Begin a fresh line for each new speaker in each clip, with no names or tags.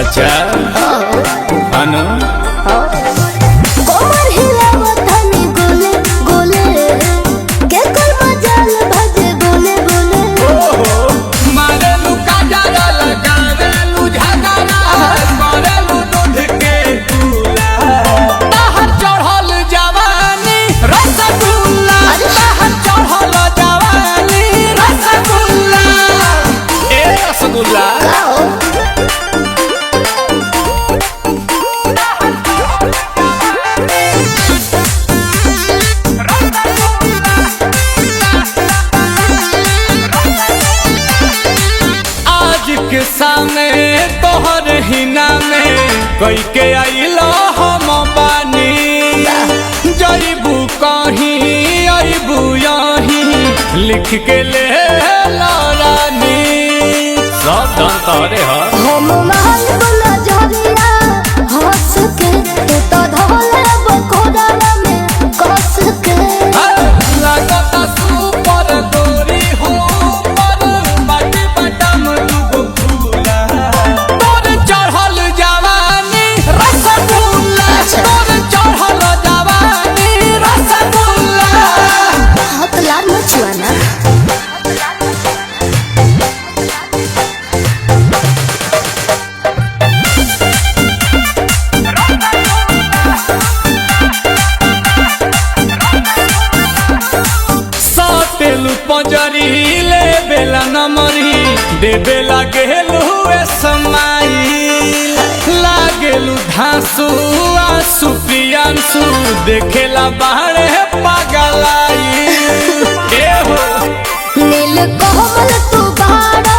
अच्छा अनु
कोमर हिलावत हनी गोले गोले के कोई मजाल भजे बोले बोले
मारेलू काजरा लगावेलू झगड़ा मारेलू दूध के दूला बाहर चढ़ल जवानी रसगुल्ला बाहर चढ़ल जवानी रसगुल्ला ए रसगुल्ला के सामने तोहर हिना में कई के आइलो हम बानी जईबू कहीं अबू यहीं लिख के ले रानी सब धन तोरे
हम महल बोला जरिया हंस के तू तो धोले बकोड़ा में कस के
लगता सुपर गोरी हो पर बाटी बटम दुगो फूला तोर चढ़ल जवानी रसगुल्ला तोर चढ़ल जवानी रसगुल्ला
हाथ लाल मचुआना
साटेलू पंजरी ले बेला नमरी दे बेला गेलू समाई लागेलू धांसू आंसू प्रियांशु देखेला बाहरे पागलाई ए हो
नील कोमल तू बाड़ा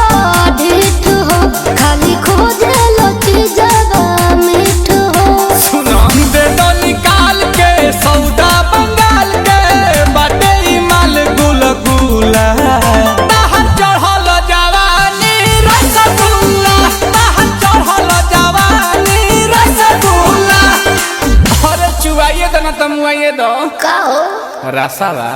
ढीठ हो खाली खोजे लची जगा मीठ हो
सुना दे दो निकाल के सौदा बंगाल के बाटे माल गुल गुला बाहर चढ़ल जवानी रसगुल्ला बाहर चढ़ल जवानी रसगुल्ला अरे चुवाइए दो ना तमुआइए दो
का हो
रसावा